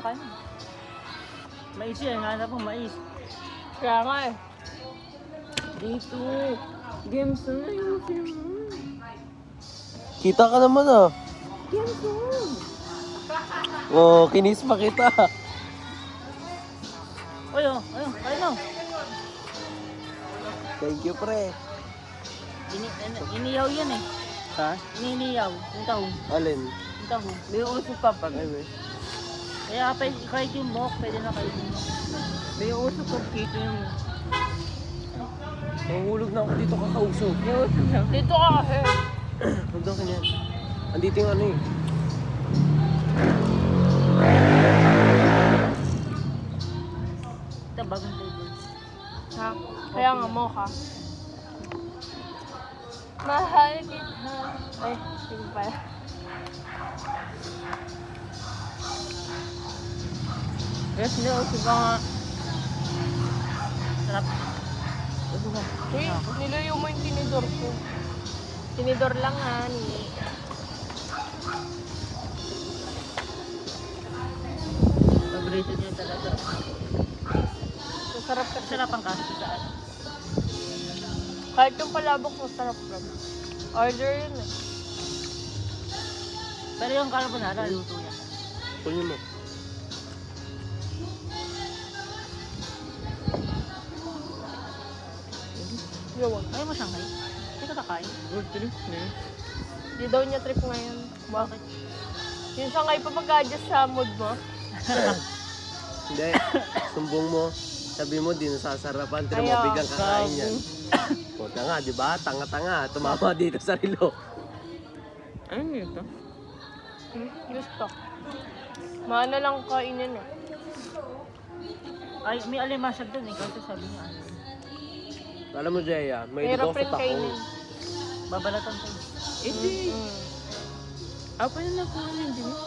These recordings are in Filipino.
na kanin. Mais yan, hanap mo mais. Kaya nga eh. Dito. Games na yung film. Kita ka naman ah. Games na. Oh, kinis pa kita. Ayun, kain mo. Thank you, pre. Iniyaw yan eh. Ha? Iniyaw, yung tahong. Alin? Yung tahong. May uso pa pag Kaya kahit yung buhok, pwede na kainin mo. may uso pag kito yung Mahulog na ako dito kakausog. may uso na. Dito ka kasi. Huwag daw kanyan. Andito yung ano eh. Ito, bagong flavor. Ha? Kaya nga mo ka. Mahal kita. Ay, hindi pala. Yes, may uso pa nga. Sarap. Uy, nilayo mo yung tinidor ko. Tinidor lang ha, ni. Paborito niya talaga. Masarap ka. Sarap ang kaso saan. Kahit yung palabok, masarap lang. Order yun eh. Pero yung carbonara, luto niya. Kunin mo. Yun. Ayaw mo Shanghai? Hindi ka kakain. Good trip na yun. Di daw niya trip ngayon. Bakit? Yung siya ngayon pa mag-adjust sa mood mo. Hindi. Sumbong mo. Sabi mo, di nasasarapan. Tira mo, Ayaw. biglang kakain yan. Puta nga, di ba? Tanga-tanga. Tumama dito sa rilo. Ano ito? Gusto. Maana lang kainin eh. Ay, may alimasag dun eh. Kasi sabi niya, ano. Alam mo, Jeya, may Mahirap lugaw rin sa takong. kainin. Babalatan tayo. Hindi. Mm. Apa na nakuha ng dinis?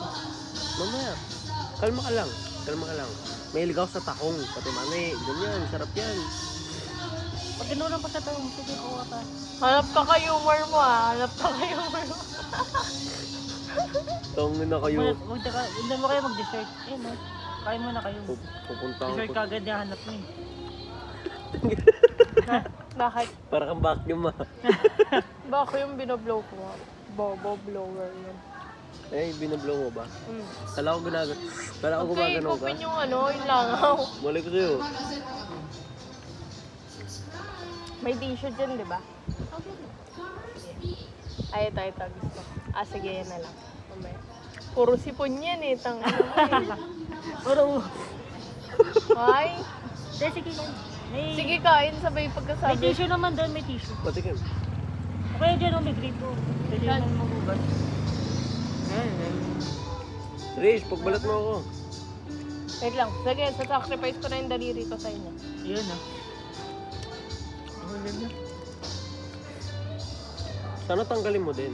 Mamaya. Kalma ka lang. Kalma ka lang. May ligaw sa takong. Pati mani. Ganyan. Sarap yan. Pag ginulang pa sa tayo, sige, kuha ka. Hanap ka kay humor mo ah. Hanap ka kay humor mo. Tongin na kayo. Hindi mo kayo mag-dessert. Eh, no? Kain mo na kayo. Pupunta Dessert ako. ka agad yung hanap mo eh. Bakit? Para kang vacuum ah. Baka yung binoblow ko ah. Bobo blower yun. Eh, binablow mo ba? Mm. Kala ko ginagano. Kala ko Okay, gumagano ka. open yung ano, yung langaw. Mali ko sa'yo. May tissue dyan, di ba? Ay, ito, gusto. Ah, sige, yan na lang. Mamaya. Puro sipon yan eh, tang ano mo eh. Pero, Ay, sige kain. May, sige kain, sabay may pagkasabi. tissue naman doon, may tissue. Patikin. Okay, dyan ang may grito. Pwede Yan. naman magugas. Rish, pagbalat mo ako. Wait lang. Sige, sasacrifice ko na yung daliri ko sa inyo. Yun ah. Sana tanggalin mo din.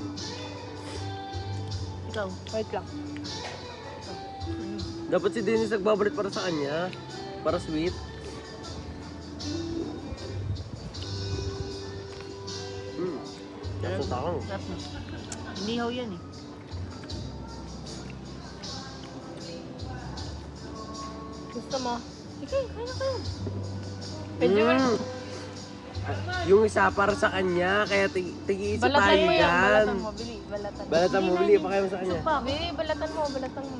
Ikaw. Wait lang. Dapat si Dennis nagbabalit para sa kanya. Para sweet. Kaso takang. Sarap na. Inihaw yan eh. Gusto mo? Sige, kain na kayo. Medyo Yung isa para sa kanya, kaya tigi-isa balatan tayo mo yan. yan. Balatan mo, bili. Balatan. Balatan mo, bili pa kayo sa kanya. Pa. Bili, balatan mo, balatan mo.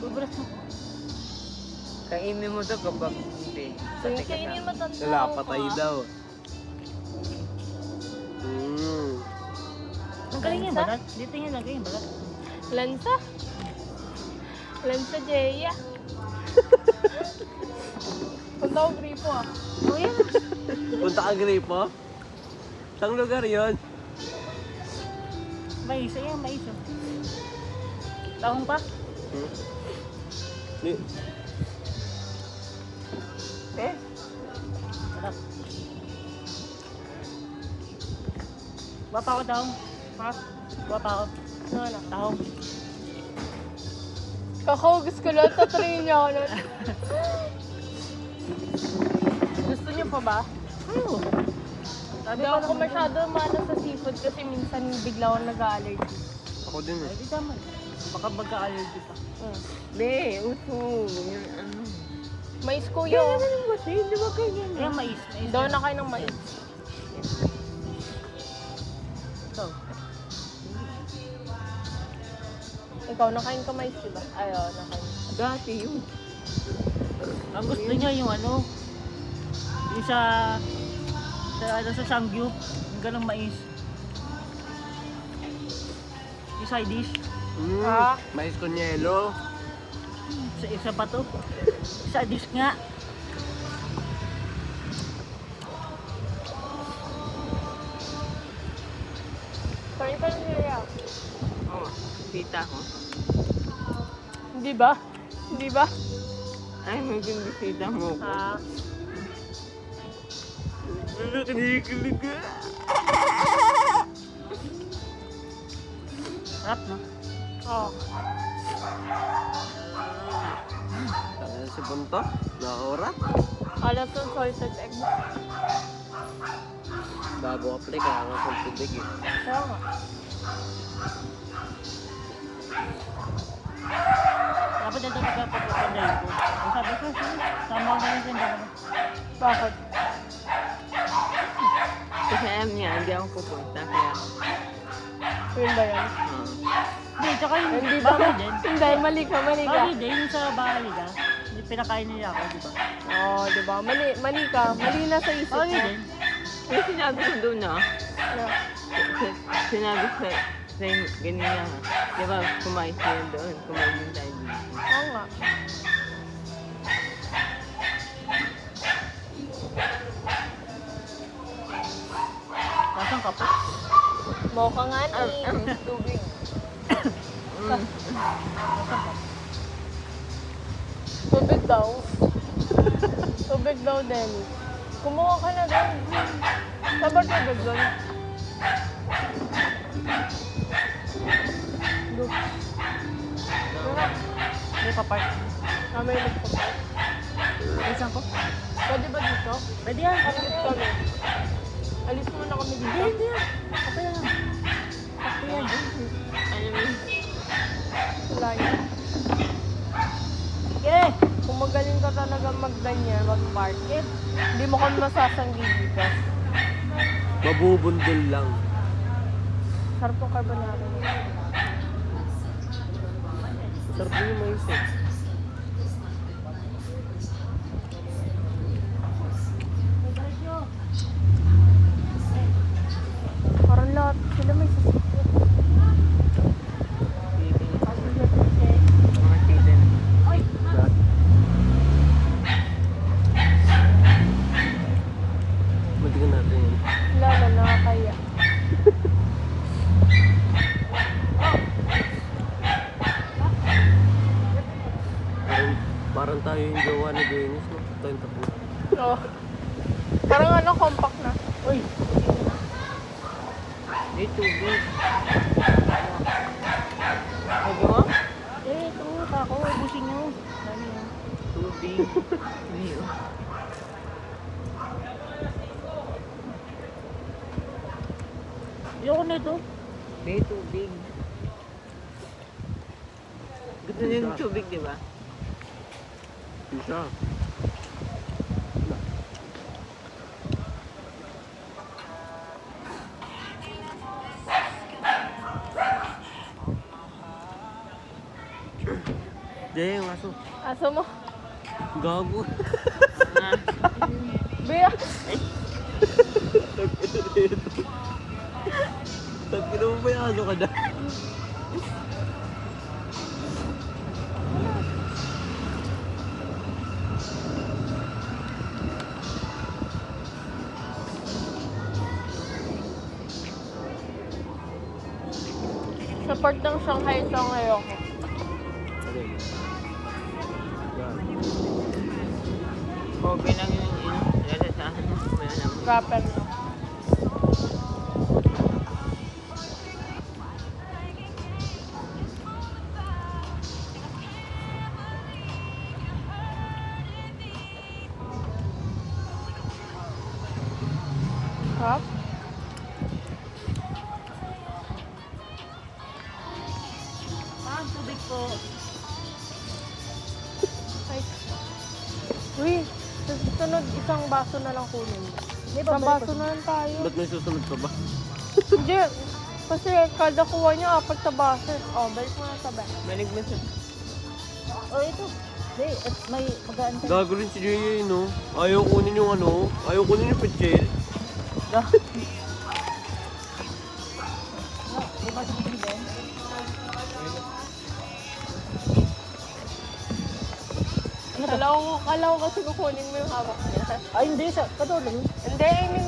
Bubulat mo. Kainin mo to kapag hindi. Sige, kainin mo tanda. Wala, patay daw. Ang galing yung balat. Dito yung lagay yung balat. Lansa? Lansa, Jeya. Punta ko gripo ah. Oh yan. Punta ka gripo? Saan lugar yon? Mais, ayan, mais oh. Tahong pa? Ni Eh? Sarap. Wapa ako tahong. Ha? Wapa ako. Ano? Tahong. Kakaugas ko lang, tatrayin niya ako nun. Gusto niyo pa ba? Oo. Sabi ako masyado mana sa seafood kasi minsan bigla ako nag-allergy. ako din eh. Ay, di tama. Baka magka-allergy ka. Be, uso. Yung ano. Mais kuya. oh. Kasi, di ba kayo Kaya mais. Daw na kayo ng mais. Ito. Ikaw, nakain ka mais, diba? Ayaw, nakain. Dati yun. Ang gusto niya yung ano, yung sa Sanggyu, yung ganong mais. Yung side dish. Ah. Mais con yelo. Isa pa to. Sa dish nga. Kain ka ng nilaya. Oo, tita ko. Hindi ba? Hindi ba? Ay, maging bisita mo ko. Ah. Kinikilig ka. Sarap, no? Oh. Kaya si Bunto, nakakura. Alam to, salted egg. Bago apply, kaya nga sa tubig eh. Kaya nga. Dapat ito nagpapapunday ko. Ang sabi ko, sama ko na yung tindahan. Bakit? Kasi alam niya, hindi ako pupunta. Kaya, Yun ba yan? Hindi, tsaka yung Hindi ba? bagay din. Hindi, mali ka, mali ka. Bagay din, yung sa bahay nila. Yung pinakain nila ako, di ba? Oo, oh, diba? Mali ka. Mali na sa isip Bagay mo. din. kaya sinabi ko doon na, Na, sinabi sa ganyan nga. Di ba, kumain sila doon. Kumain din tayo dito. Oo nga. Nasaan ka po? Mokha nga ni. Tubig. Tubig daw. Tubig daw, Denny. Kumuha ka na doon. Sabar tubig doon. Look. Hindi pa park. May nagpapark. Saan ko? Pwede ba dito? Pwede yan. Alis kami. Alis muna kami dito. Hindi yan. Okay lang. Okay yan. Ano mo? Wala yan. Okay. Kung magaling ka talaga magganyan, mag-park, hindi mo kami masasanggi dito. Mabubundol lang. Sarap ng carbonara. Sarap din yung mais eh. Parang lahat sila may sasakyan. Mga tita na. Matigan natin yun. Lala, nakakaya. Parang tayo yung gawa ni Dennis, no? Tayong tapo. Oh. Parang ano, compact na. Uy. May tubig. Sabi mo? Ito. Tako. Ubusin nyo. Dami nyo. Tubig. Ayun. Ayoko na ito. May tubig. Gusto niyo yung tubig, di ba? Isa. Jay, yung aso. Aso mo. Gago. Bea. Tagkina mo ba yung aso ka na? Sa part ng Shanghai song ayoko. Ano yun? Yan. Kobe lang yun. Lalasahan mo. Wala naman. Rapper no. Sarap. Saan? tubig po. Ay. Uy, sa susunod isang baso na lang kunin. May Isang babalik baso ko. na lang tayo. Ba't may susunod pa ba? Hindi. Kasi kada kuha niya, apat sa baso. Oh, balik mo na sa baso. Balik mo siya. Oh, ito. Hindi, at may magaan tayo. Gago rin si Jay, no? Ayaw kunin yung ano, ayaw kunin yung pichel. May baso din din. Kala ko kasi kukunin mo yung hawak niya. Ay, hindi. Katulong. Hindi, I mean,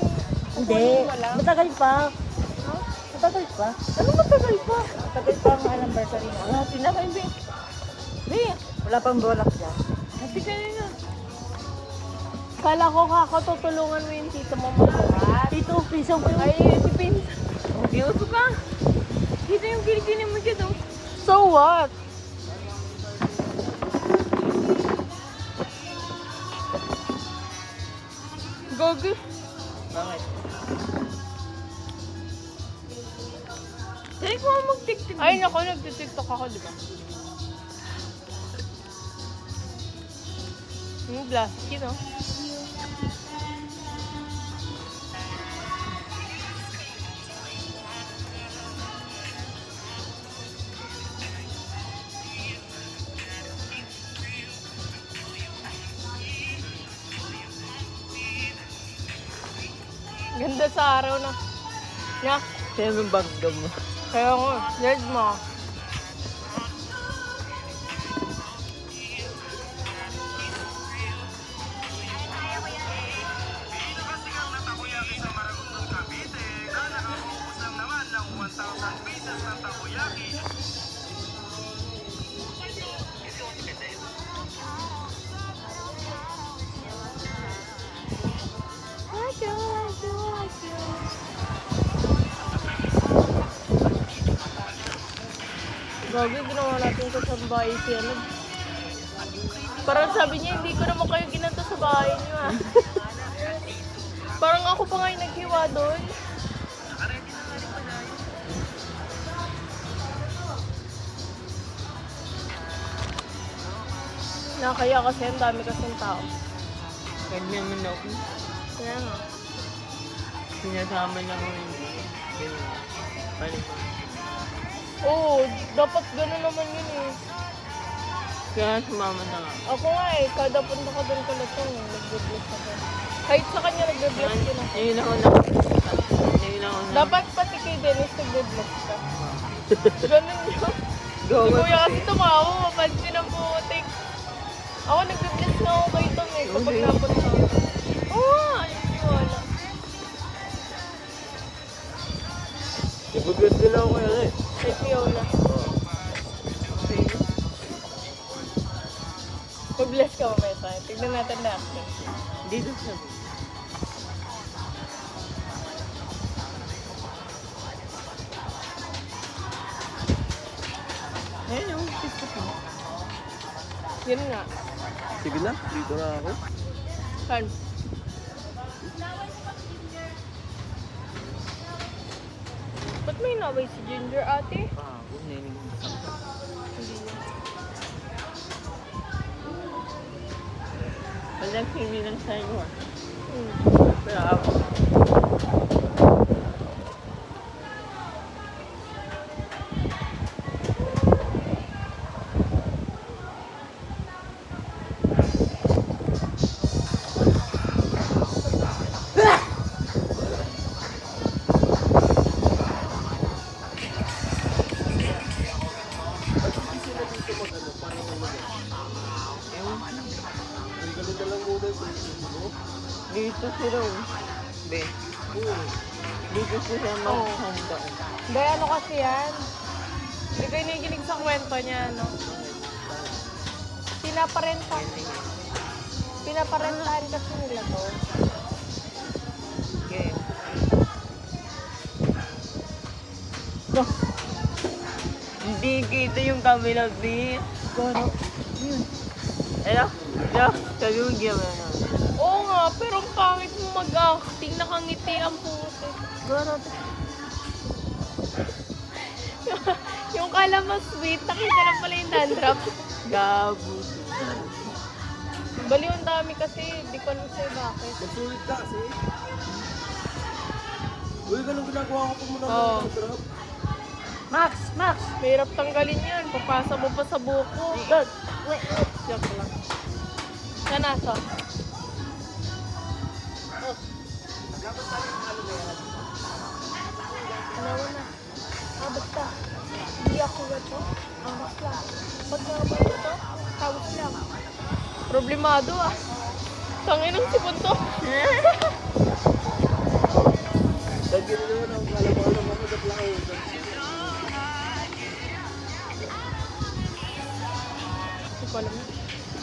Hindi. kukunin mo lang. Matagal pa. Huh? Matagal pa. Ano matagal pa? Matagal pa ang anniversary mo. Ah, pinakaibig. Wala pang bolak dyan. Happy ka rin na. Kala ko kakatutulungan mo yung tito mo magbuhat. Tito, pisong ko Ay, si Pin. Seryoso ka? Kita yung kinikini mo dyan, oh. So what? Gogi. Bakit? Try ko nga mag-tiktik. Ay, naku, nagtitiktok ako, di ba? Plastic yun, oh. Ganda sa araw na. Yeah. Kaya yung bagdam mo. Kaya nga, nerd mo. Gagi, ginawa natin ito sa bahay siya. Parang sabi niya, hindi ko naman kayo ginanto sa bahay niyo ah. Parang ako pa nga yung naghiwa doon. Nakakaya kasi ang dami kasing tao. Pwede naman ako. Kaya nga. Sinasama lang ako yung ganun. Paano ba? Oo, dapat gano'n naman yun eh. Kaya sumama na nga. Ako nga eh, kada punta ko doon kalatong, nagbe-bless ako. Kahit sa kanya nagbe-bless yun ako. Ngayon ako na. Ngayon ako na. Dapat pati kay Dennis nagbe-bless ka. Ganun yun. Si Go. Kuya kasi tumawa, mapansin ang putik. Ako nagbe-bless na ako kay Tom eh, kapag Okay. napunta ako. Oo, wala. Nag-bless din ako kaya eh. Kay Fiona. Mag-bless ka mamaya tayo. Tignan natin na action. Dito sa ayun yung pista ko. Yun nga. Sige na, dito na ako. Saan? Ba't may naway si Ginger ate? Ah, huwag na yun. Wala kimi lang sa'yo ah. Pero ako. Dito sila oh. Be. Dito sila maghanda. Hindi, ano kasi yan? Hindi kayo nakikinig sa kwento niya, no? Pinaparentahan kasi nila to. Okay. Hindi kita yung camera, B. Gano. Yun. Ano? Sabi mo, gawin na. Oo nga, pero ang pangit mo mag-acting, nakangiti ang puto. Gano. Yung kala mo sweet, nakita lang pala yung dandruff. Gabo. Baliw ang dami kasi, di ko alam sa'yo bakit. Nagsulit ka kasi. Uy, ganun ginagawa ko pag muna Oo. drop. Max! Max! Mahirap tanggalin yan, papasa mo pa sa buko. Good! Wait! Joke lang. Saan nasa? Nawa na. Basta. Hindi ako gato. Angas lang. Pag naman ito, tawag lang. Problemado ah. Tangin ng sipon to. Lagyan naman ako, kala mo alam ako sa plao. Hindi ko alam.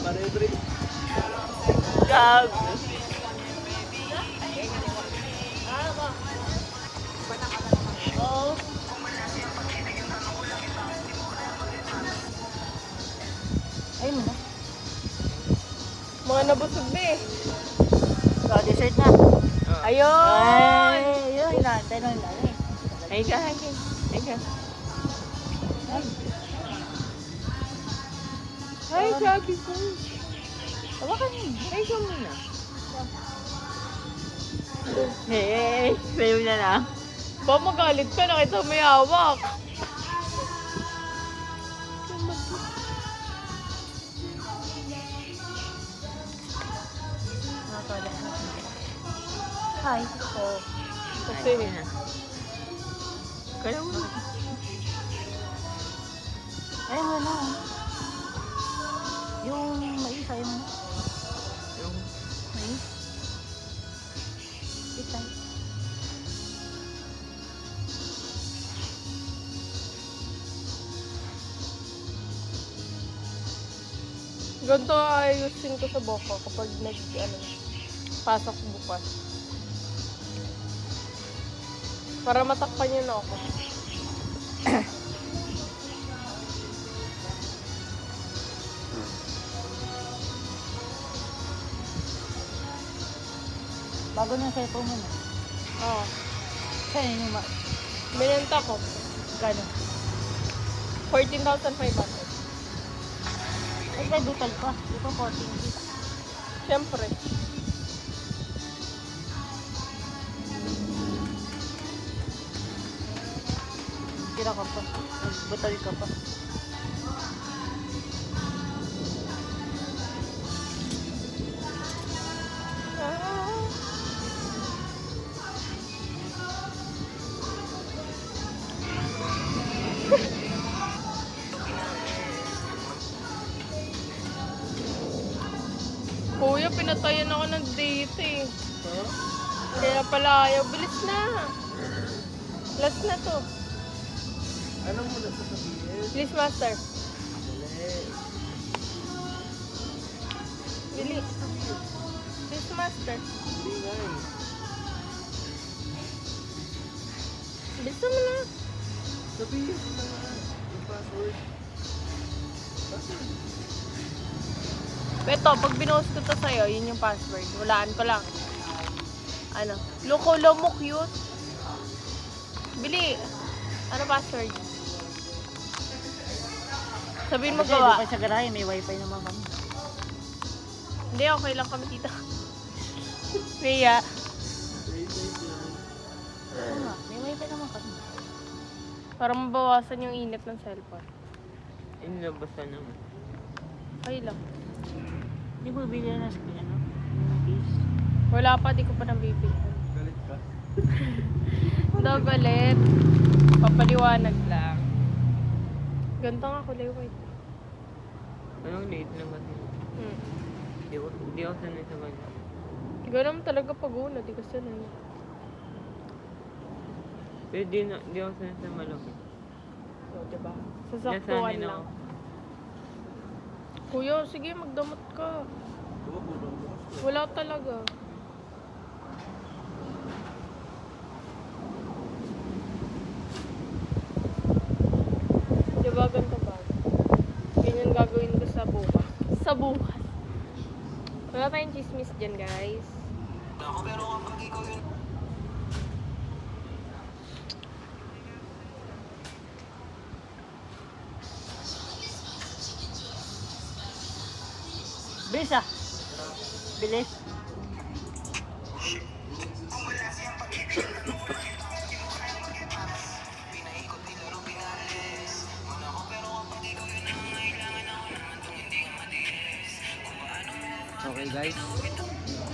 Pare-bre. Gabo. Oo! Ayun mo na. Mga nabusog na eh. So, dessert na. Ayun! Ay! Yun, inaantay lang lang eh. Ay ka. Ay! Ay, sabi ko. Hawakan yun. Ay, ka muna. Hey, sayo na lang. Ba magalit ka, nakita mo may hawak. Nakakala. Hi. Oh. Kasi, Ay, na. Kaya mo. Ayun mo na. Yung mais, ayun mo na. Yung Mais. Itay. ganito ayusin ko sa boko kapag pasok bukas. Para matakpan niyo na ako. Bago na sa ito mo na. Oo. Kaya yung Binenta ko. gano'n. 14,500. Ay, may butal pa. Di pa 14. Siyempre. Tira ka pa. Butal ka pa. Kuya, pinatayan ako ng date eh. Kaya pala ayaw. Bilis na. Last na to. Ano mo na sasabihin? Bilis, master. Dali. Bilis. Bilis, master. Hindi nga eh. Bilis naman na. Sabihin mo na nga. Yung password. Password. Beto, pag binost ko to sa'yo, yun yung password. Walaan ko lang. Ano? Loko mo cute. Bili. Ano password? Sabihin mo Kasi gawa. doon pa sa garahe, may wifi naman kami. Hindi, okay lang kami tita. Mia. Oo nga, may wifi naman kami. Para mabawasan yung init ng cellphone. Inilabasan naman. Okay lang. Hindi mo bili na sa ano? Yung case. Wala pa, di ko pa nabibig. Galit ka? Daw galit. Papaliwanag lang. Ganito nga kulay white. Anong late na kasi? Di ako sanay sa ganyan. Ganun talaga pag una, di ko sanay. Pero di ako sanay sa malaki. O, diba? Nasanay Sasaktuhan na lang. ako. Kuya, sige, magdamot ka. Wala talaga. Diba ganito ba? Ganyan gagawin ko sa bukas. Sa bukas. Wala tayong chismis dyan, guys. Bilis ah. Bilis. Okay guys,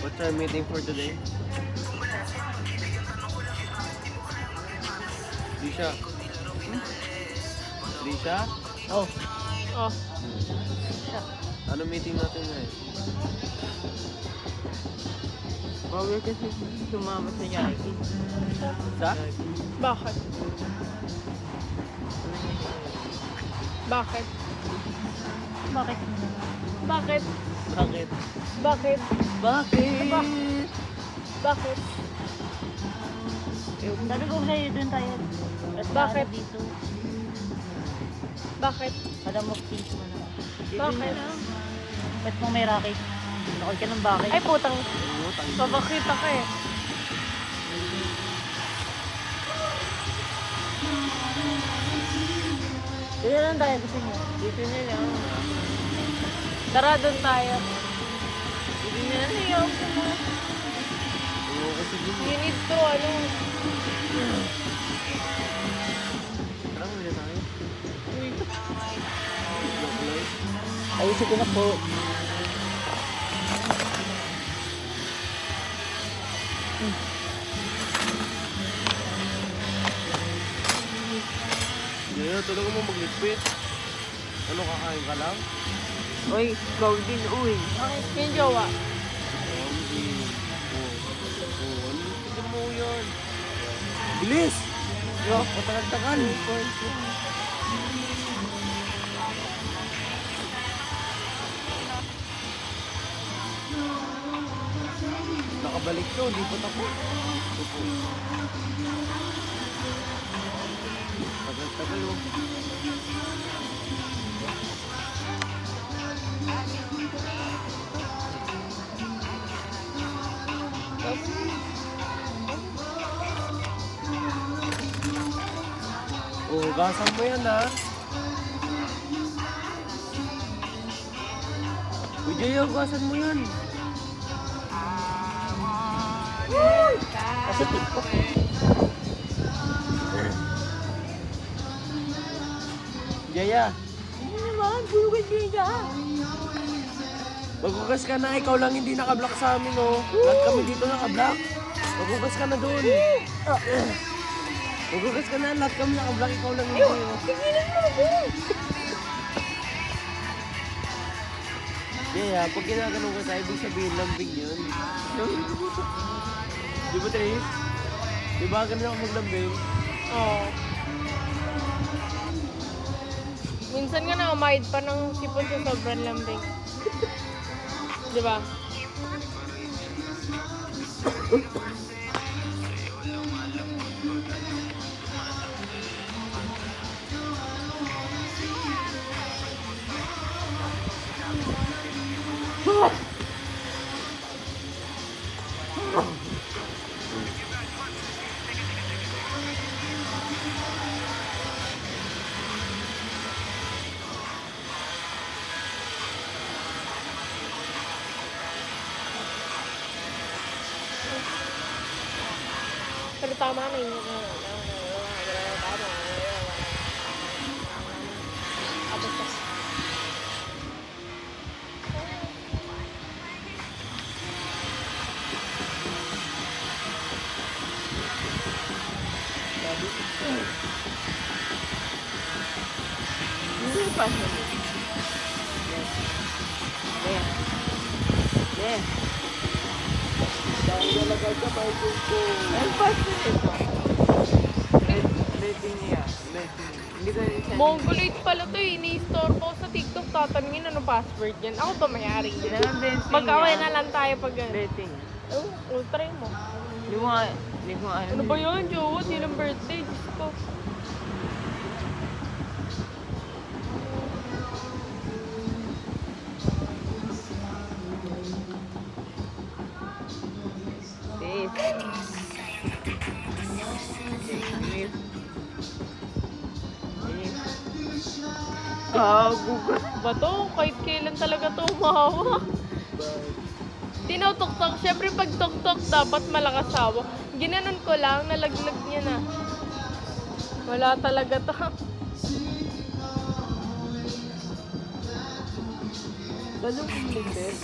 what's our meeting for today? Lisha? Lisha? Oh. Oh, Ano meeting natin ngayon? Bawal kasi sumama sa Jackie. Sa? bakit? Bakit? Bakit? Bakit? Bakit? Bakit? Bakit? Bakit? Sabi ko sa'yo doon tayo. At Bakit? Dito. Bakit? Alam mo, please mo na. Bakit? Ba't mo may racket? Nakal ka ng bakit? Ay, putang. Oo, tangin. Babakita ka eh. Dito lang tayo gusto niyo. Dito na lang. Tara, doon tayo. Dito na lang yung Oo, kasi din. You need to, ano, Tara, muna tayo. uy. Joke lang. Ayusin ko na po. Jaya, talaga mo magligpit. Ano, kakain ka lang? Uy, ikaw din, uy. Yung jowa. Hindi. Oo. Oo, ano? Tignan mo yan. Bilis! Yo, patagal-tagal. Nakabalik to, di pa tapos. Opo. Tagal-tagal oh. Oh, gasan mo yan ha. Uy, Jaya, gasan mo yan. Kasi TikTok eh. Jaya, Ano naman? Bulugan kayo dyan. maghugas ka na. Ikaw lang hindi nakablock sa amin oh. Lahat kami dito nakablock. Maghugas ka na doon. Maghugas ka na. Lahat kami nakablock. Ikaw lang hindi oh. Jaya, pag ginaganon ka sa ibig sabihin lambing yun. Di ba, Tris? Di ba ganun ako maglambing? Oo. Minsan nga nakamahid pa ng sipon sa sobrang lambing. Di ba? Pero tama na yun. Tapos, Hindi pa siya. Yeah. Dahil nalagay ka pa ito ko. Ang paso nito. Rating niya. Rating. Hindi ko rin siya. Mongoloid pala to eh. Ini-store ko sa TikTok. Tatanungin ano password yan. Ako ba may-ari Hindi yan? naman rating Mag-away niya. na lang tayo pag gano'n. Rating. Oh, try mo. Hindi ko nga, hindi ko ano. Ano ba yun, Jowo? Di ng birthday. Diyos ko. Sis. Sis. Sis. Gago ka. Ba to? Kahit kailan talaga to umahawak. Tinutok-tok. Siyempre pag tok-tok, dapat malakas hawak. Ginanon ko lang, nalaglag niya na. Wala talaga to. Saan yung feeling best?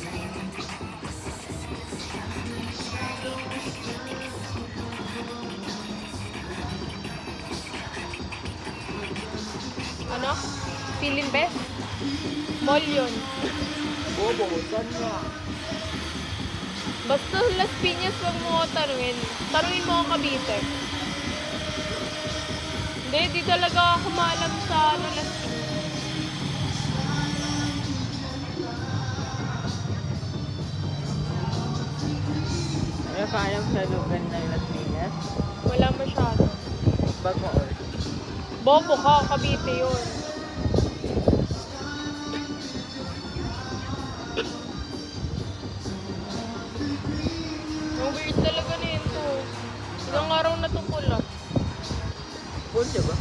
Ano? Feeling best? Mall yun. Bobo, saan nga? Basta Las Piñas, wag mo ko tarungin. Tarungin mo ako Cavite. Hindi, di talaga ako maalam sa ano, Las Piñas. Ano ka alam sa lugar ng Las Piñas? Wala masyado. Bacoor. Bobo ka, Cavite yun. Ang weird talaga nito. Ilang araw na to pula. Punta ba?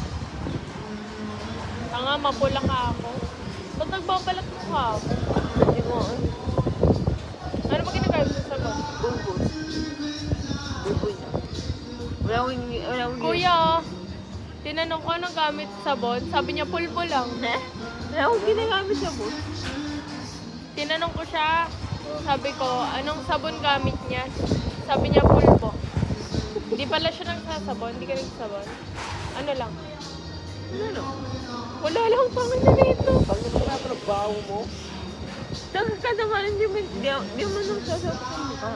Tanga, mapula ka ako. Ba't nagbabalat mo ka ako? Hindi mo, Ano ba ginagayos sa sabon? bumbos. Bumbos niya. Wala akong Kuya, tinanong ko anong gamit sabon. Sabi niya pulbo lang. Wala akong ginagamit sa bus. Tinanong ko siya. Sabi ko, anong sabon gamit niya? Sabi niya pulbo. Hindi pala siya nagsasabon. Hindi ka nagsasabon. Ano lang? Ano? Wala lang tangan na nito. Pag nagbabaho mo, Tapos ka naman, hindi mo nang sasabot sa mukha.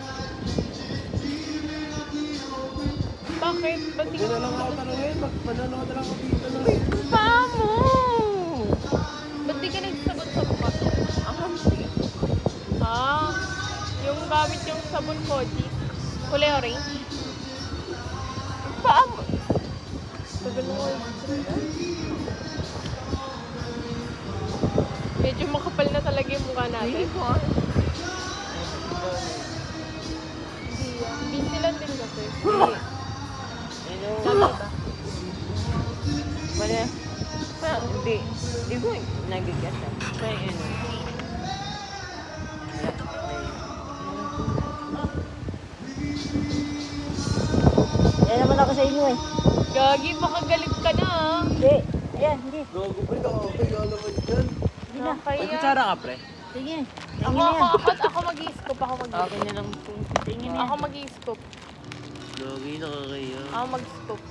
Bakit? Ba't di hindi na lang ako tanongin. Mananood na lang ako dito na rin. Paa mo! ba't di ka nagsasabon sa mukha? Ang hamsi. Ah, yung gamit yung sabon Koji. Kulay orange. Paa mo! Tagal mo. Medyo makapal na talaga yung mukha Hindi natin. ko. Busy lang din kasi. Ano? Dami ba? Wala. Hindi ko nagigasa. Kaya ano. Yan naman ako sa inyo eh. Gagi, baka galit ka na ah. Hindi. Ayan, hindi. Gago pre, nakakaya naman dyan. Hindi na. May Nakaya. kutsara ka pre? Sige. Ako, Tingin na yan. ako mag-i-scoop. Ako Akin mag-i-scoop. na lang po. Tingin na Ako yan. mag-i-scoop. Gagi, nakakaya. Ako mag-scoop.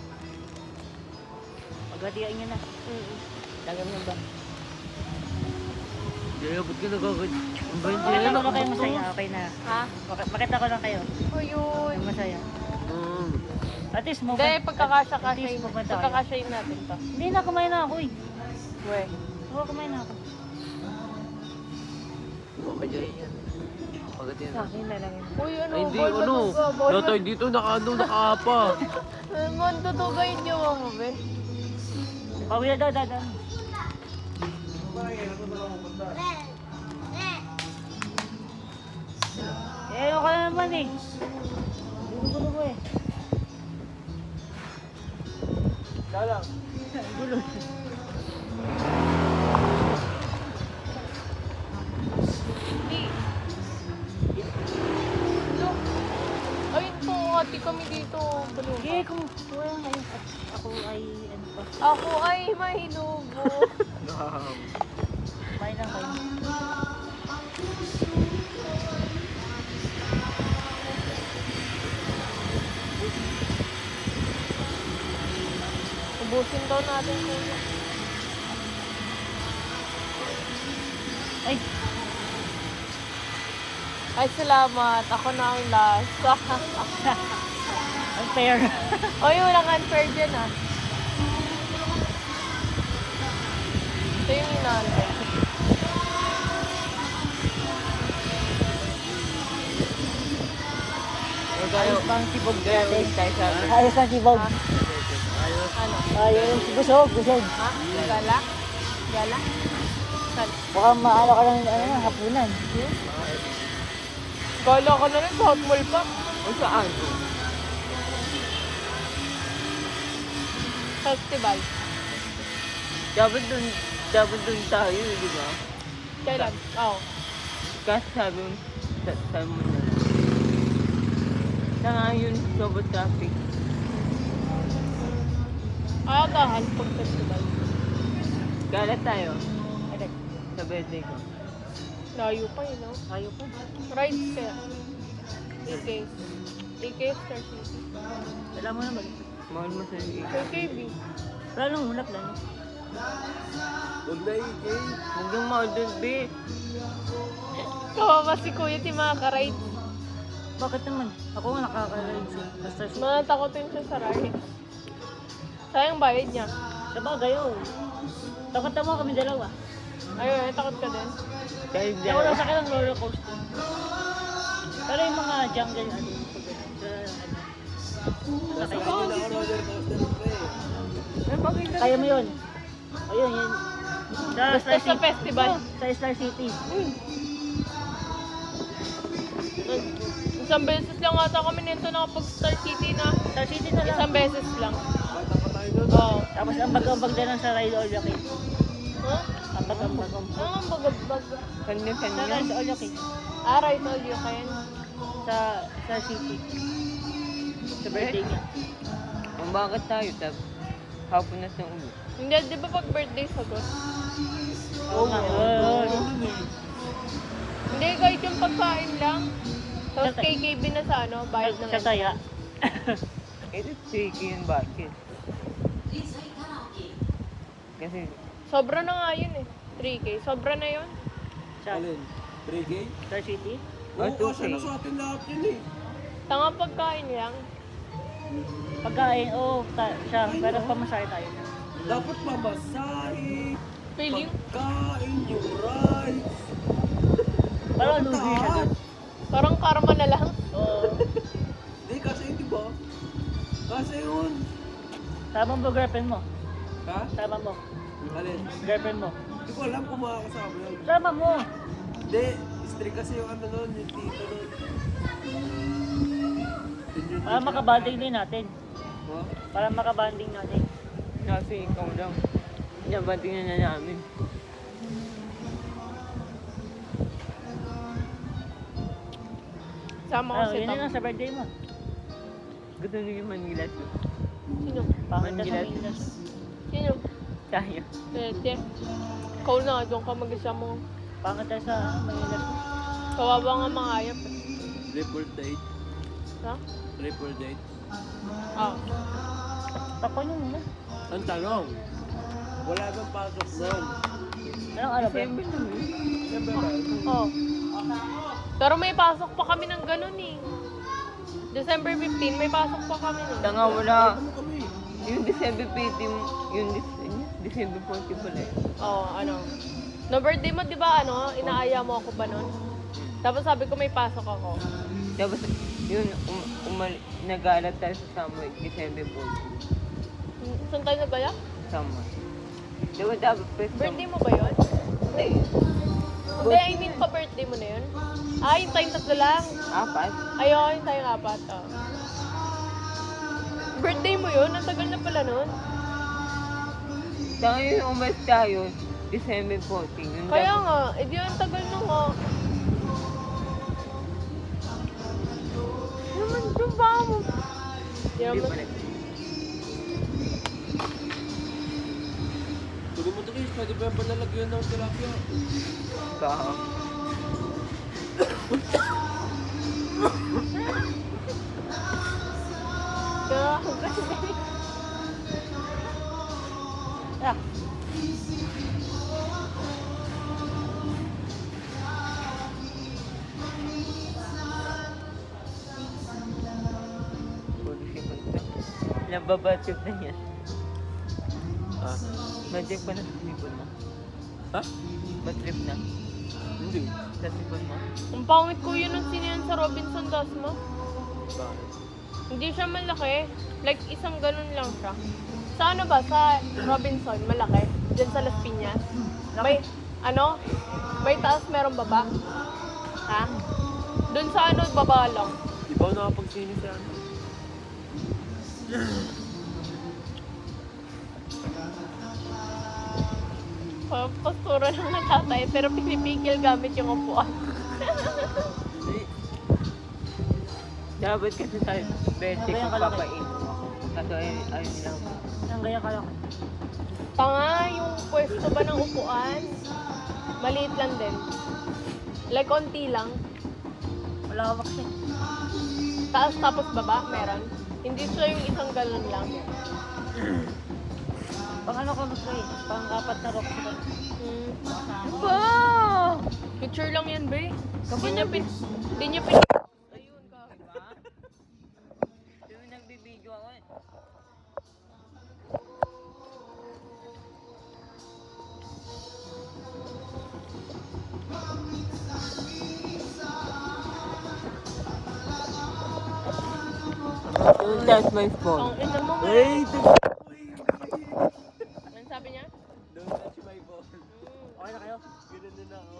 Pagkatiyan nyo na. Lagyan mo ba? Jaya, ba't ka nagkakaya? Ang ba yung Makita Jaya? ko lang kayo masaya. Okay na. Ha? Makita ko lang kayo. Ayun. Masaya. Mm. At least mo Hindi, pagkakasya-kasyain. At least pupunta kayo. Pagkakasyain natin to. Hindi na, kumain na ako eh. We. Oo, kumain na ako. Okay, Jaya yan. Pagkat yan. Sa akin na lang yun. Uy, ano? Ay, hindi, ball ano? matuga, ball Natay dito, nakaapa. Man, tutugayin niyo mo, be. Pawi na daw, dadan. Eh, ayoko na naman eh. Gulo-gulo ko eh. Dalang. Gulo. Hindi. Look. Ayun po, ati kami dito. Eh, kung wala ngayon. Ako ay, ano pa. Ako ay mahinubo. Kumain lang kayo. Ubusin daw natin kuya. Ay, Ay, salamat. Ako na ang last. unfair. Oy, walang unfair dyan ah. Ito yung inaantay. Ayos pang sibog natin tayo sa akin. Ayos na si Bob. Ano? Ayos, busog, busog. Ha? Gala? Gala? Saan? Baka maano ka lang, ano na, hapunan. Gala ka na rin sa Hot Mall pa. O saan? Festival. Dapat dun tayo, di ba? Kailan? Oo. Kasi sabi mo, saan mo na. Sa ngayon, sobrang traffic. Agahan pag festival. Gala tayo Alin? sa birthday ko. Layo pa yun, no? Ayaw pa. Rides kaya. AK. AK Star City. Alam mo naman. Mahal mo sa iyo. KKB. Plano muna, plano. Huwag na igay. Huwag yung mahal dun, be. Kawawa si Kuya, di makaka-ride. Bakit naman? Ako nga nakaka-ride siya. Basta siya. Matakotin siya sa ride. Sayang bayad niya. Sa bagay, oh. Takot mo kami dalawa. Ayun, takot ka din. Dahil Ako lang sa akin ng roller coaster. Pero yung mga jungle, ano, sa ano. Ako na roller coaster pre. Kaya mo yun. Ayun, yun. Basta sa City. festival. Oh, sa Star City. Isang beses lang ata kami nito nakapag-Star City na. Star City na lang. Isang beses lang. Bata pa tayo nun. Oo. Tapos ang ambag-ambag na lang sa Ride All You Can. Huh? Ambag-ambag. Ah, bagabag. Sa Kanya-kanya. Ride All You Can. Ride all you can. Sa Star City. Sa birthday niya. Kung bakit tayo, tab? Hapon na siyang ulo. Hindi, di ba pag birthday sagot? Oo nga. Hindi, kahit yung pagkain lang. Tapos Sa- KKB na sa ano, bayad na Sa taya. Ito, tricky yun, bakit? Kasi, Sobra na nga yun eh. 3K. Sobra na yun. Sa Alin? 3K? Star City. Oh, Oo, 2K. kasya na sa atin lahat yun eh. Tanga pagkain lang. Pagkain, siya. Pero pamasahe tayo na. Dapat mamasahe, Feeling, pagkain, yung rides. Parang lugi siya doon. parang karma na lang. Oo. Hindi, kasi yun, di ba? Kasi yun. Tama mo girlfriend mo. Ha? Tama mo. Alin? Girlfriend mo. Hindi ko alam kung makakasama yun. Tama mo. Hindi, strict kasi yung ano nun, yung tito nun. Para makabanding din natin. Ha? Para makabanding natin. kasi ikaw lang. Nabating na namin. Sama ko si Yun na Tom. lang sa birthday mo. Gusto niyo yung Manila to. Sino? Pangit na sa Manila. Manila. Sino? Tayo. Pwede. Ikaw na, doon ka mag-isa mo. Pangit na sa Manila. Kawawa nga mga ayap. eh. Triple date. Ha? Triple date. Ah. Takpan nyo muna. Ang tanong, wala bang pasok nun? Anong araw ba? Siyempre naman. Siyempre ba? Oh. Pero may pasok pa kami ng ganun eh. December 15, may pasok pa kami nun. Tanga wala. Ano kami? Yung December 15, yung December 40 pala eh. Oo, ano. No birthday mo, di ba, ano, inaaya mo ako ba nun? Tapos sabi ko may pasok ako. Tapos yun, nag-aalat tayo sa summer, December 14. Saan tayo nagaya? Summer. Diba dapat first Birthday mo ba yun? Hindi. Hindi, I mean pa birthday mo na yun. Ah, yung tayong tatlo lang. Apat. Ayun, yung tayong apat. Oh. Birthday mo yun? Ang tagal na pala nun. Saka yung umalis tayo, December 14. Yung Kaya dapat- nga, edi ang tagal na nga. Naman, yung ba mo? Di Hindi naman. pala. Tuloy mo ito guys, pwede ba yung panalagyan ng tilapia? Baka. Kaya, Ah, Puro si Punta. Nababatrip na yan. Ha? Batrip pa na sa sipon mo. Ha? Batrip na. Hindi. Sa sipon mo. ang pangit ko yun ang sinihan sa Robinson Dasma. Bakit? Hindi siya malaki. Like, isang ganun lang siya. Sa ano ba? Sa Robinson, malaki. Diyan sa Las Piñas. May, ano? May taas, merong baba. Ha? Doon sa ano, baba lang. Di ba ako nakapag-sini sa ano? Postura lang ng tatay, pero pinipigil gamit yung upuan. Hindi, Dapat kasi sa birthday Ganyan ko kalaki. papain. Kaso ayun lang. Ang gaya kalaki. Tanga, yung pwesto ba ng upuan? Maliit lang din. Like, konti lang. Wala ka kasi. Taas tapos baba, meron. Hindi siya yung isang galon lang. Pang ano ka gusto eh? Pang apat na rock. Hmm. Wow! Picture lang yan, be. Hindi niya pin... Ayun ka. Diba nagbibideo ako eh. Don't touch my phone. Ang ina mo, man. Wait! Ano sabi niya? Don't touch my phone. Okay na kayo? Ganun din ako.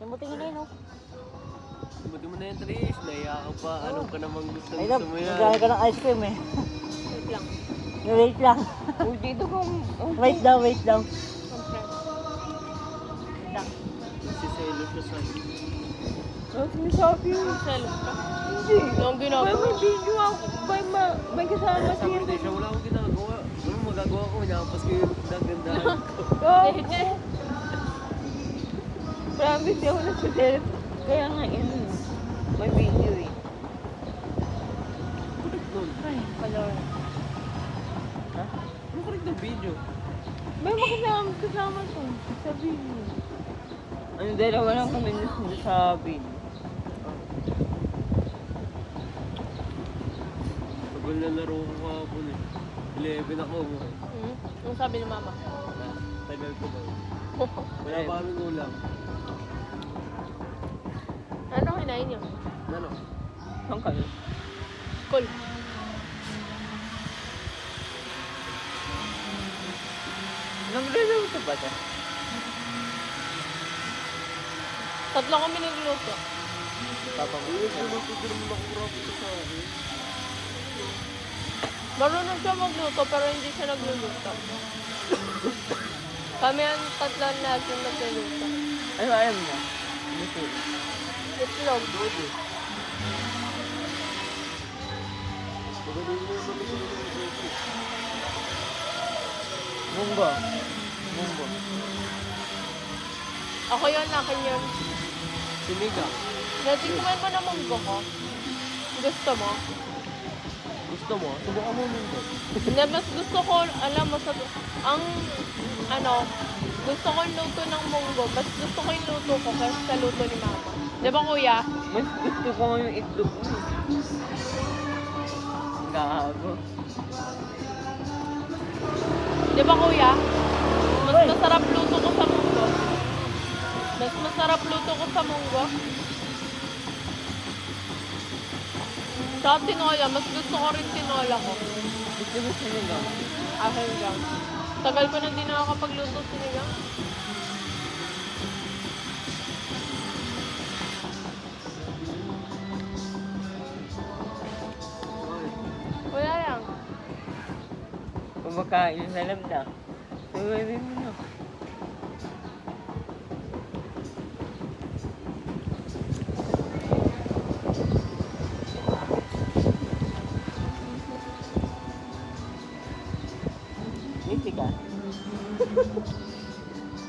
Namuti nga na yun, oh. Buti mo na yan, Trish. Naiya ka pa. Ano ka namang gusto Ay, love, mo yan? magkakain ka ng ice cream eh. Wait lang. Wait lang. Oh, dito kung... Wait daw, wait daw. Okay. Wait lang. Siselo siya sa... Ano sinasabi mo? Selos ka. Hindi. Anong ginagawa? May video ako. May kasama Sabi siya. ni Trish, wala akong ginagawa. Ano magagawa ko? Nakapas ko yung nagandahan ko. Oh, promise di ako nagsiself. Kaya nga yun. May video eh. Kulit nun. Ay, color. Ha? Ano kulit ng video? May kasama to. Sa video. Ano, dalawa lang kami sa video. Tagal na laro ko kahapon eh. 11 ako. Hmm? Ang sabi ni mama? Tagal ko ba? Wala pa kaming ulam. Ano kinain niyo? Ano? Saan kayo? Cool. Nagluluto pa siya. Tatlo kami nagluto. Papamagod. Ano ito din naman nakurap ito sa akin? Marunong siya magluto pero hindi siya nagluluto. Kami ang tatlo natin nagluluto. Ano alam niya? Luto. Itlog. Magaling mo yung mga Munggo. Munggo. Ako yun, akin yun. Siniga. Natikman mo na munggo ko. Gusto mo? Gusto mo? Subukan mo nito. Hindi, mas gusto ko, alam mo, gusto ko yung luto ng munggo. Mas gusto ko yung luto ko kasi sa luto ni mama. Di ba, kuya? Mas gusto ko yung itlog mo. Gago. Di ba, kuya? Mas masarap luto ko sa munggo. Mas masarap luto ko sa munggo. Sa tinola, mas gusto ko rin tinola ko. Gusto mo sinigang? Akin lang. Tagal ko na hindi nakakapagluto sinigang. Wala lang. Kumakain na alam na. Tuwalin mo na. Busy ka?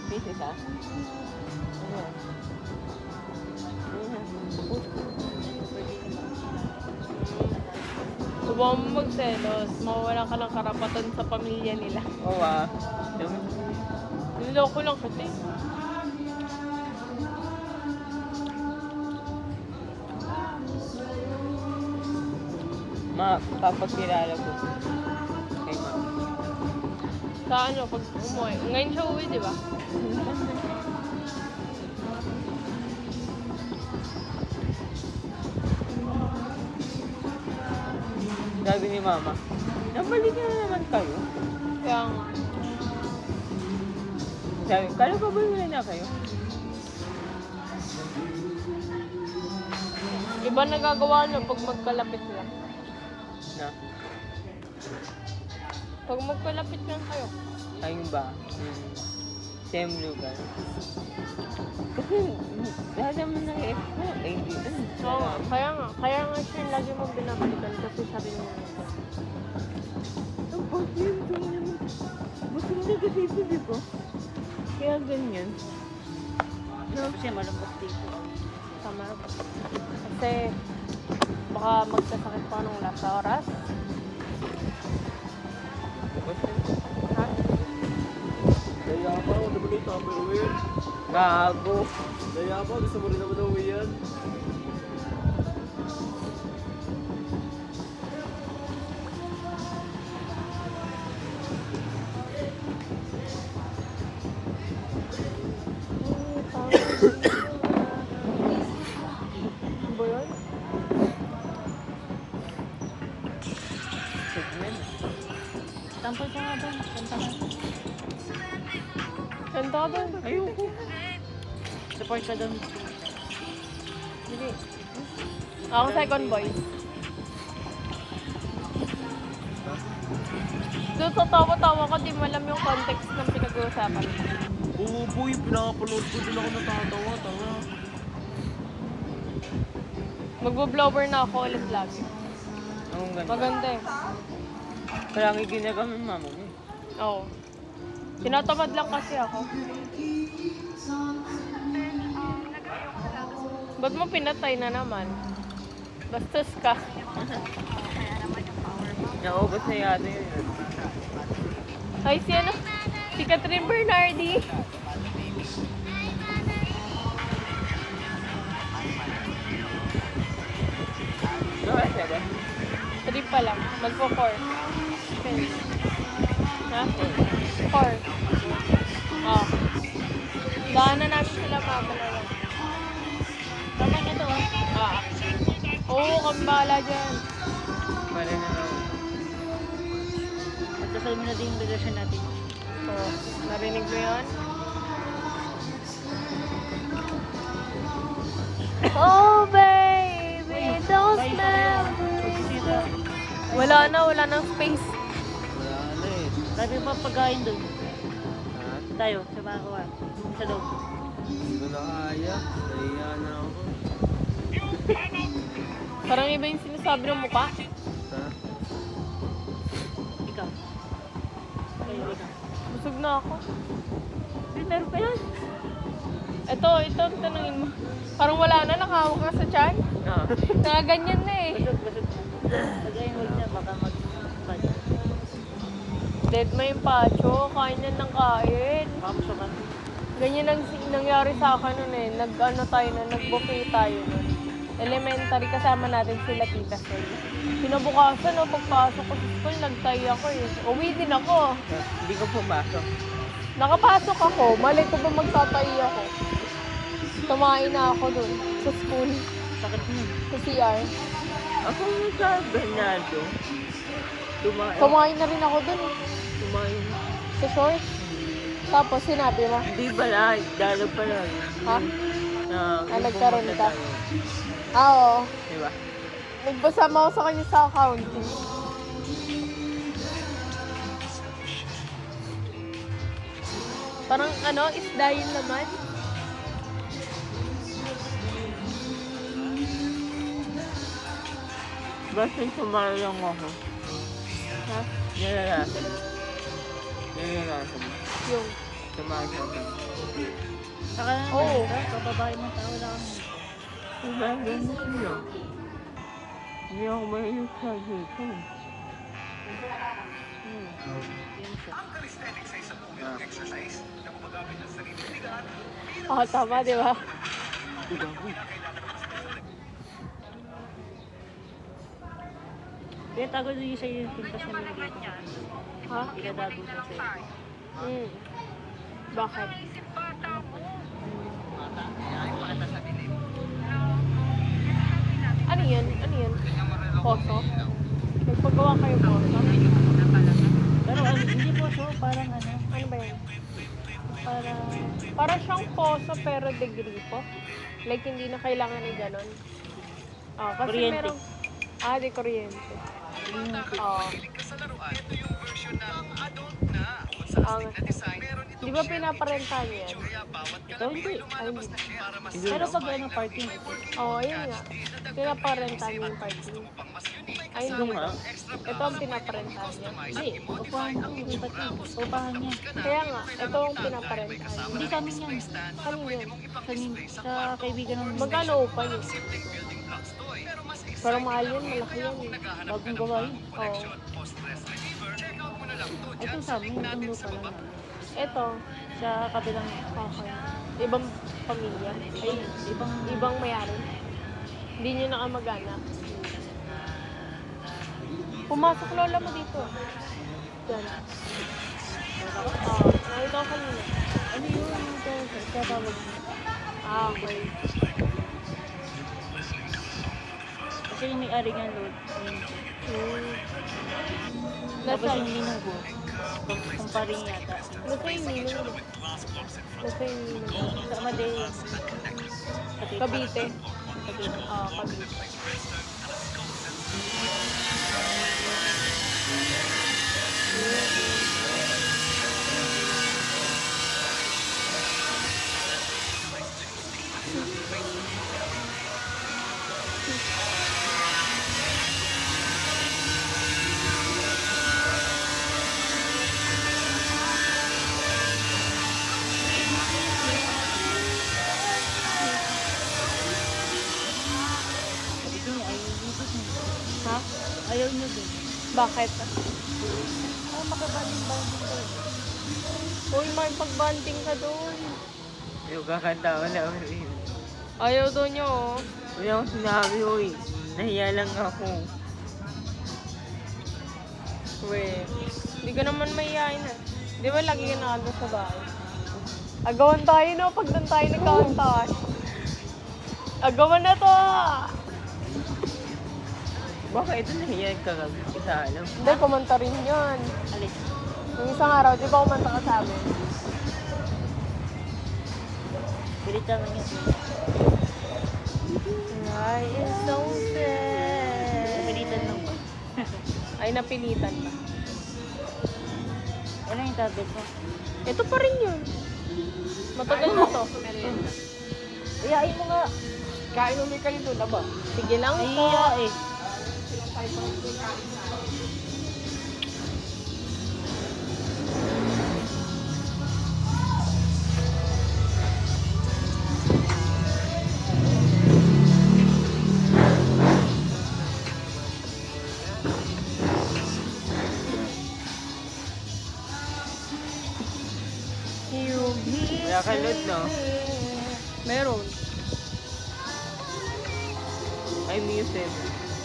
Busy ka? Ano? Subukan mo magselos. Mawawalan ka ng karapatan sa pamilya nila. Oo ah. Niloko lang kasi. Papagkilala ko. Kay ma'am. Sa ano, pag umuwi. Ngayon siya uwi, di ba? Sabi ni mama, nabalik na naman kayo. Kaya nga. Sabi, kala pa ba wala na kayo? Iba nagagawa nyo pag magkalapit lang. Na? Pag magkalapit lang kayo. Ayun ba? same lugar. Kasi lahat naman ng ex mo, ay hindi na. Oo, kaya nga siya lagi mong binabalikan kasi sabi mo Ang boyfriend ko naman. Gusto na kasi ito, di ba? Kaya ganyan. Kasi malambot dito. tama. Kasi baka magsasakit pa nung last oras. Ha? Daya pa, wala mo na yung Tupperware. Gago. Daya pa, gusto mo rin naman na uwi yan. Ano ba yun? Segment. Tampol ka nga doon. Kanta ka. Kanta ka doon. Ayoko. Support ka doon. Hindi. Ako second voice. Doon sa tawa-tawa ko, di mo alam yung context ng pinag-uusapan. Oo, boy, pinakapanood ko din ako natatawa, tanga. Magbo-blower na ako ulit lagi. Ang ganda. Maganda eh. Palagi ginagawa ng mama mo. Oo. Tinatamad lang kasi ako. Ba't mo pinatay na naman? Bastos ka. Naubos na yata yun. Ay, si ano? Si Catherine Bernardi. Gawin siya ba? 3 pa lang. Magpo-4. Ha? 4. Oh. Daanan namin sila mama na lang. Tama na to ah. Ah. Oo, kami bahala dyan. Pare na raw. Magdasal mo na din yung relasyon natin. Oo. Narinig mo yun? Oh, baby, don't Bye, smell. Pagsisita. Wala na space. Wala na eh. Sabi pa pagkain doon. Ha? Tayo, sa mga kawan. Sa loob. Hindi ko na kaya. Nahiya na ako. Parang iba yung sinasabi ng mukha. Ha? Ikaw. Kayo, ikaw. Busog na ako. Ay, meron pa yan. Ito, tanungin mo. Parang wala na, nakahawak ka sa tiyan. Ah. Nakaganyan na eh. Basog. Pagkain mo niya, baka mag-bad. Dead mo yung pacho, kain yan ng kain. Makamusok ka. Ganyan ang nangyari sa akin nun eh. Nag-buffet tayo nun. Elementary, kasama natin sila Tita Sel. Kinabukasan, no, pagpasok ko sa school, nagtay ako eh. Uwi din ako. Hindi ko pumasok. Nakapasok ako, mali ko ba magtatay ako. Tumain na ako dun, sa school, Sakit mo. sa CR. Ako mo sa Bernardo. Tumain na rin ako dun, Tumain. sa short. Tapos sinabi mo, Hindi ba na? Dalo pa lang. ha? Nagkaroon pumunta ka? tayo. Oo. Diba? Nagbasama ako sa kanya sa accounting. Parang ano, isda yun naman. Basta sumara lang ako. Ha? Nilalasan. Nilalasan mo. Yung, Sumara sa akin. Saka na Oo. kababae mo tao lang. Diba? Ganun sila. Hindi ako mahilig sa dito. Yan siya. tama, di ba? Kaya tago din sa'yo yung pintas na nilagay ko. Ha? Ikadago ko sa'yo. Bakit? Ano yan? Ano yan? Poso? Nagpagawa kayo poso? Pero hindi po so, parang ano. Ano ba yan? Para siyang poso pero degree po. Like hindi na kailangan ni ganon. Ah, kasi Kuryente. merong... di kuryente. Oo. Ang Di ba pinaparentahan niya yan? Ito hindi. Ay, hindi. Pero pag ano parking ito. Oo, yun nga. Pinaparentahan niya yung parking. Ay, hindi ba? Ito ang pinaparentahan niya. Hindi, upahan ko. Iba't yun. Upahan niya. Kaya nga, ito ang pinaparentahan niya. Hindi kami yan. Ano yun? Sa kaibigan ng Magkano upa niya? Parang mahal yun, malaki yan. bagong gawa yun. Oo. Ito sa amin, itong lupa lang namin. Ito, Sa kabilang okay. Ibang pamilya. Ay, ibang mayari. Hindi niyo nakamag-anak. Pumasok lola mo dito. Diyan. Nakita ko kanina. ano yun? Tatawag. Okay. Kasi yung may-ari nga load. Tapos Nasa, yung ninong ko. Kumpare yata. nasa yung ninong mo. Nasa yung ninong mo. Sa Amadeo. Cavite. Cavite. Cavite. Sabi ko niya, ayaw niyo dun. Ha? Ayaw niyo dun. Bakit? Oh, makabanding-banding ko. Uy, may pagbanding ka doon. Yung kakanta ko na rin. Ayaw doon niyo, oh. Wala akong sinabi, uy. Nahiya lang ako. Weh, hindi ka naman mahihayin ha. Di ba lagi ka nakanda sa bahay? Agawan tayo no, pag doon tayo nagkakantahan. Agawan na to! Baka ito nahiya ka sa alam. Hindi, kumanta rin yun. Alis. Yung isang araw, di ba kumanta ka sa amin? Pilit naman yun. Life is so sad. Pilitan lang po. Ay, napilitan pa. Ano yung tablet mo? Ito pa rin yun. Matagal na to. Iyain mo nga. Kain umi ka nito na ba? Sige lang po. Nahiya eh. Wala ka load, no? Meron. Ay, music.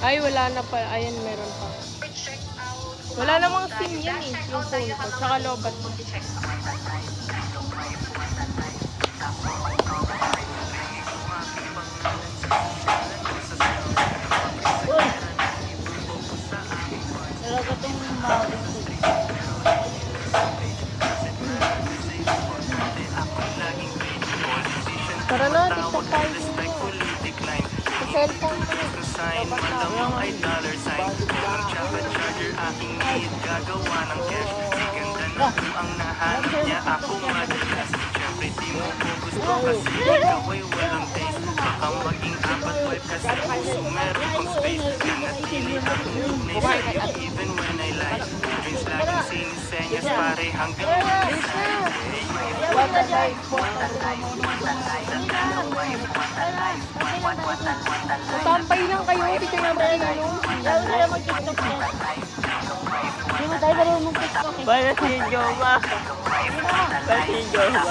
Ay, wala na pa. Ayan, meron pa. Wala namang SIM yan eh. Yung phone ko. Tsaka lobat mo. Uy! Talaga itong mawin ko. Tara na, TikTok tayo dito. Sa cellphone mo yun. Dapat na. Tampay lang kayo, hindi kayo makinom. Lalo sila mag-tiktok niya. Hindi mo tayo marunong mag-tiktok eh. Para si Joma. Para si Joma.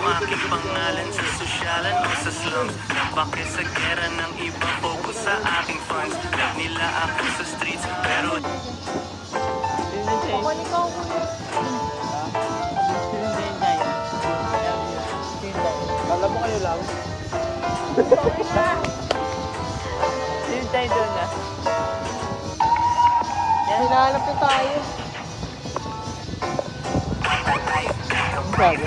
Aking pangalan sa sosyalan o sa slums. Napake sa gera ng iba, focus sa aking funds. Love nila ako sa streets, pero Sino tayo? Kukunin ko ako. Sino tayo? Sino tayo? Kala mo kayo lang. Sino tayo doon na? Hinahanap na tayo. Ang sabi.